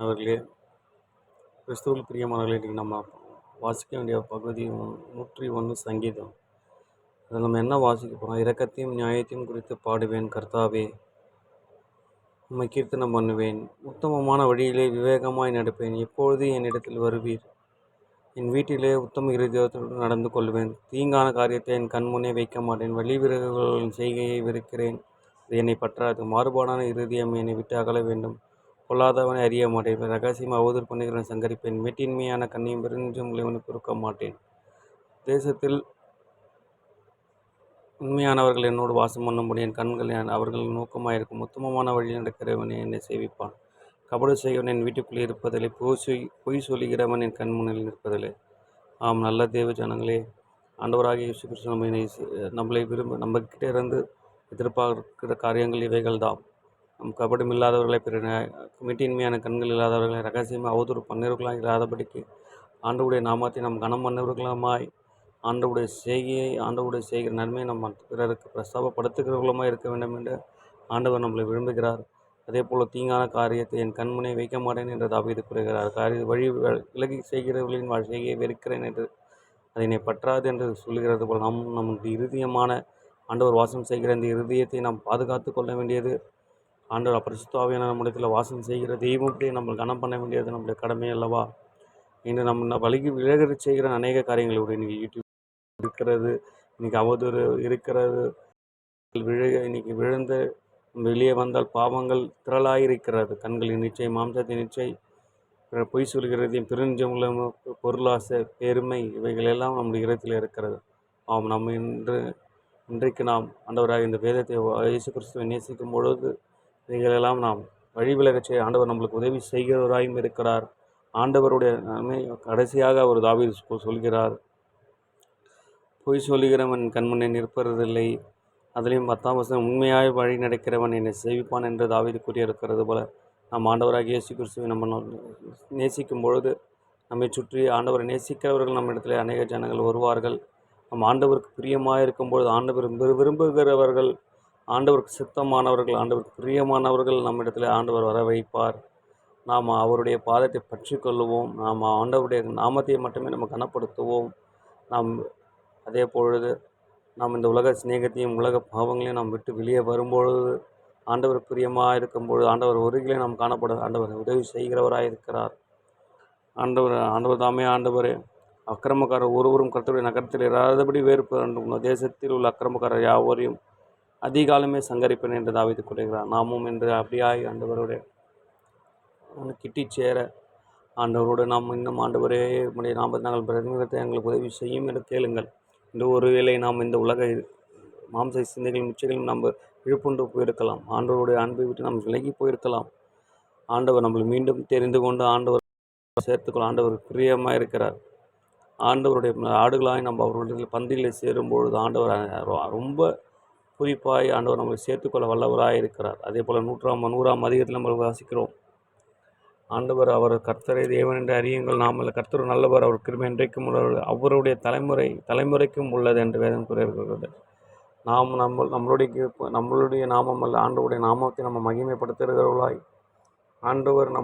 அவர்களே, கிறிஸ்துவில் பிரியமானவர்களே, இன்றைக்கி நம்ம வாசிக்க வேண்டிய பகுதி 101 சங்கீதம். அதில் நம்ம என்ன வாசிக்க போகிறோம்? இரக்கத்தையும் நியாயத்தையும் குறித்து பாடுவேன் கர்த்தாவே, உம்மை கீர்த்தனம் பண்ணுவேன். உத்தமமான வழியிலே விவேகமாய் நடப்பேன். எப்பொழுது என்னிடத்தில் வருவீர்? என் வீட்டிலே உத்தம இருதயத்துடன் நடந்து கொள்வேன். தீங்கான காரியத்தை என் கண்முன்னே வைக்க மாட்டேன். வழிவிறகுகளின் செய்கையை வெறுக்கிறேன், அது என்னை பற்றாது. மாறுபாடான இருதயம் என்னை விட்டு அகல வேண்டும். பொல்லாதவனை அறிய மாட்டேன். ரகசியம் அவதூறு பண்ணுகிறவனை சங்கரிப்பேன். மேட்டின்மையான கண்ணையும் பெருநெஞ்சம் உள்ளவனை பொறுக்க மாட்டேன். தேசத்தில் உண்மையானவர்கள் என்னோடு வாசம் பண்ணும்படி என் கண்கள் அவர்கள் நோக்கமாயிருக்கும். உத்தமமான வழியில் நடக்கிறவனை என்னை சேவிப்பான். கபடு செய்வன் என் வீட்டுக்குள்ளே இருப்பதில்லை. பொய் சொல்லுகிறவன் என் கண்முன்னில் நிற்பதில்லை. ஆம், நல்ல தேவ ஜனங்களே, ஆண்டவராகிய இயேசு கிறிஸ்து நம்மளை நம்மக்கிட்ட இருந்து எதிர்பார்க்கிற காரியங்கள் இவைகள்தான். நம் கபடம் இல்லாதவர்களை, மீட்டின்மையான கண்கள் இல்லாதவர்களை, ரகசியமாக அவதூறு பண்ணவர்களாக இல்லாதபடிக்கு ஆண்டவருடைய நாமத்தை நம் கனம் பண்ணவர்களுமாய், ஆண்டவருடைய செய்கிற நன்மையை நம்ம பிறருக்கு பிரஸ்தாபப்படுத்துகிறவர்களுமாய் இருக்க வேண்டும் என்று ஆண்டவர் நம்மளை விரும்புகிறார். அதே போல் தீங்கான காரியத்தை என் கண்முனை வைக்க மாட்டேன் என்று தாவீது கூறுகிறார். வழி விலகி செய்கிறவர்களின் செய்கையை வெறுக்கிறேன் என்று அதனை பற்றாது என்று சொல்லுகிறது போல் நம்முடைய இருதயமான ஆண்டவர் வாசம் செய்கிற இந்த இருதயத்தை நாம் பாதுகாத்து கொள்ள வேண்டியது ஆண்டவர் பரிசுத்த ஆவியான நம்மிடத்தில் வாசம் செய்கிற தெய்வத்தை நம்ம கனம் பண்ண வேண்டியது நம்முடைய கடமை அல்லவா? இன்று நம்ம விலகி செய்கிற அநேக காரியங்களுடைய இன்றைக்கி யூடியூப் இருக்கிறது, இன்றைக்கி அவதூறு இருக்கிறது, இன்னைக்கு விழுந்து வெளியே வந்தால் பாவங்கள் திரளாயிருக்கிறது. கண்களின் நிச்சை, மாம்சத்தின் நிச்சை, பொய் சொல்கிறதையும், பிரிஞ்சம் உள்ள பொருளாசை, பெருமை, இவைகளெல்லாம் நம்முடைய இடத்தில் இருக்கிறது. நம்ம இன்றைக்கு நாம் ஆண்டவராக இந்த வேதத்தை இயேசு கிறிஸ்துவை நேசிக்கும் பொழுது இவைகளெல்லாம் நாம் வழிவிலகச் செய்ய ஆண்டவர் நம்மளுக்கு உதவி செய்கிறவராயும் இருக்கிறார். ஆண்டவருடைய நன்மை கடைசியாக அவர் தாவீது சொல்கிறார், பொய் சொல்லுகிறவன் கண்முன்னே நிற்பதில்லை. அதிலையும் 10ஆம் வசனம், உண்மையாய் வழி நடக்கிறவன் என்னை சேவிப்பான் என்று தாவீது கூறியிருக்கிறது போல, நாம் ஆண்டவராக இயேசு கிறிஸ்துவை நம்ம நேசிக்கும் பொழுது நம்மை சுற்றி ஆண்டவரை நேசிக்கிறவர்கள் நம்ம இடத்துல அநேக ஜனங்கள் வருவார்கள். நம் ஆண்டவருக்கு பிரியமாக இருக்கும்பொழுது ஆண்டவர் விரும்புகிறவர்கள், ஆண்டவருக்கு சித்தமானவர்கள், ஆண்டவருக்கு பிரியமானவர்கள் நம்மிடத்தில் ஆண்டவர் வர வைப்பார். நாம் அவருடைய பாதத்தை பற்றி கொள்ளுவோம். நாம் ஆண்டவருடைய நாமத்தை மட்டுமே நம்ம கனப்படுத்துவோம். நாம் அதே பொழுது நாம் இந்த உலக சிநேகத்தையும் உலக பாவங்களையும் நாம் விட்டு வெளியே வரும்பொழுது, ஆண்டவர் பிரியமாக இருக்கும்பொழுது, ஆண்டவர் ஒருகிலே நாம் காணப்பட ஆண்டவர் உதவி செய்கிறவராக இருக்கிறார். ஆண்டவர் தாமே ஆண்டவரே, அக்கிரமக்காரர் ஒருவரும் கர்த்தருடைய நகரத்தில் இராதபடி வேறு தேசத்தில் உள்ள அக்கிரமக்காரர் யாவரையும் அதிகாலமே சங்கரிப்பேன் என்று தாவீது கூறுகிறார். நாமும் என்று அப்படியாய் ஆண்டவருடைய கிட்டி சேர ஆண்டவரோடு நாம் இன்னும் ஆண்டவரே உடைய நாமத்தை நாங்கள் பிரதிநிதித்தை எங்களுக்கு உதவி செய்யும் என்று கேளுங்கள். இன்று ஒருவேளை நாம் இந்த உலக மாம்ச சிந்தைகளும் நிச்சயங்களும் நம்ம இழுப்புண்டு போயிருக்கலாம். ஆண்டவருடைய அன்பை விட்டு நாம் விலகி போயிருக்கலாம். ஆண்டவர் நம்மளை மீண்டும் தெரிந்து கொண்டு ஆண்டவர் சேர்த்துக்கொள்ள ஆண்டவர் பிரியமாக இருக்கிறார். ஆண்டவருடைய ஆடுகளாய் நம்ம அவருடைய பந்தியில் சேரும்பொழுது ஆண்டவர் ரொம்ப குறிப்பாய் ஆண்டவர் நம்மளை சேர்த்துக்கொள்ள வல்லவராக இருக்கிறார். அதே போல் 100ஆம் அதிகாரத்தில் நம்ம வாசிக்கிறோம், ஆண்டவர் அவர் கர்த்தரை தேவன் என்று அறியுங்கள், நாமல் கர்த்தர் நல்லவர், அவர் கிருபை என்றைக்கும் உள்ளவர், அவருடைய தலைமுறைக்கும் உள்ளது என்று வேதம் கூறியிருக்கிறது. நாம் நம்மளுடைய நாமம் அல்ல, ஆண்டவருடைய நாமத்தை நம்ம மகிமைப்படுத்துகிறவர்களாய் ஆண்டவர்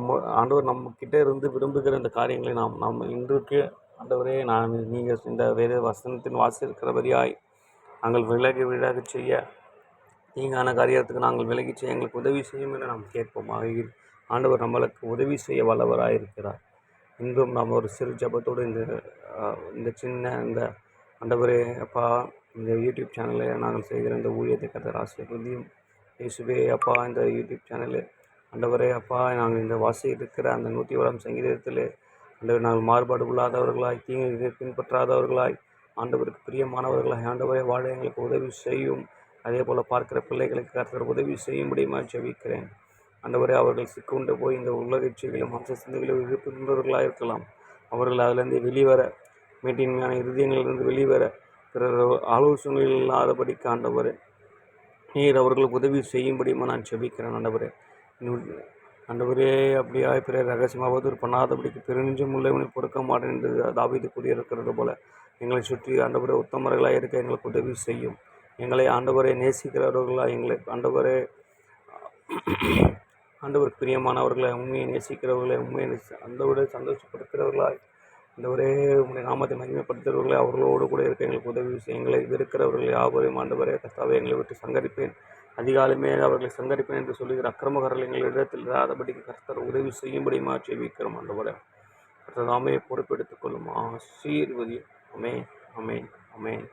நம்ம கிட்டே இருந்து விரும்புகிற இந்த காரியங்களை நாம் இன்றைக்கு ஆண்டவரே, நீங்கள் இந்த வேத வசனத்தின் வாசிக்கிறபடியாய் நாங்கள் விலகி செய்ய, தீங்கான காரியத்துக்கு நாங்கள் விலகி செய்ய எங்களுக்கு உதவி செய்யும் என்று நாம் கேட்போம். ஆண்டவர் நம்மளுக்கு உதவி செய்ய வல்லவராக இருக்கிறார். இன்றும் நாம் ஒரு சிறு ஜபத்தோடு இந்த ஆண்டவரே அப்பா, இந்த யூடியூப் சேனலில் நாங்கள் செய்கிற இந்த ஊழியத்தை கர்த்தர் ஆசீர்வதியும். இயேசுவே அப்பா, இந்த யூடியூப் சேனலில் ஆண்டவரே அப்பா, நாங்கள் இந்த இருக்கிற அந்த 101ஆம் சங்கீதத்தில் ஆண்டவர் நாங்கள் மாறுபாடு உள்ளாதவர்களாய், தீங்கு பின்பற்றாதவர்களாய், ஆண்டவருக்கு பிரியமானவர்களாய் ஆண்டவரை வாழ எங்களுக்கு உதவி செய்யும். அதே போல் பார்க்கிற பிள்ளைகளுக்கு கர்த்தர் உதவி செய்யும்படியுமா ஜெபிக்கிறேன். ஆண்டவரே, அவர்கள் சிக்குண்டு போய் இந்த உலக இச்சைகளும் மாம்ச சிந்தைகளும் விழிப்புணர்வர்களாக இருக்கலாம். அவர்கள் அதிலிருந்து வெளிவர, மேட்டின்மையான இருதயங்களிலிருந்து வெளிவர, பிறர் ஆலோசனைகள் இல்லாதபடிக்கு ஆண்டவரே நீர் அவர்களுக்கு உதவி செய்யும்படியுமா நான் ஜெபிக்கிறேன். ஆண்டவரே அப்படியாய் பிறர் ரகசியமாக அவதூறு பண்ணாதபடிக்கு பெருநெஞ்சம் உள்ளவனை பொறுக்க மாட்டேன் என்று தாவீது கூறியிருக்கிறது போல, எங்களை சுற்றி ஆண்டவரே உத்தமர்களாக இருக்க எங்களுக்கு உதவி செய்யும். எங்களை ஆண்டவரை நேசிக்கிறவர்களாக எங்களை ஆண்டவரே ஆண்டவருக்கு பிரியமானவர்களை, உண்மையை நேசிக்கிறவர்களை, உண்மையை சந்தோஷப்படுத்துகிறவர்களாய், ஆண்டவரே உம்முடைய நாமத்தை மகிமைப்படுத்துகிறவர்களை, அவர்களோடு கூட இருக்க எங்களுக்கு உதவி செய்யும். எங்களை வெறுக்கிறவர்கள் யாவரையும் ஆண்டவரே கர்த்தாவே எங்களை விட்டு சங்கரிப்பேன், அதிகாலமே அவர்களை சங்கரிப்பேன் என்று சொல்லுகிற அக்கிரமக்காரர்கள் எங்களிடத்தில் இராதபடிக்கு கர்த்தர் உதவி செய்யும்படியுமா ஜெபிக்கிறோம். ஆண்டவரே கர்த்தர் தாமே பொறுப்பெடுத்துக் கொள்ளும். ஆசீர்வதியும். அமேன், அமேன், அமேன்.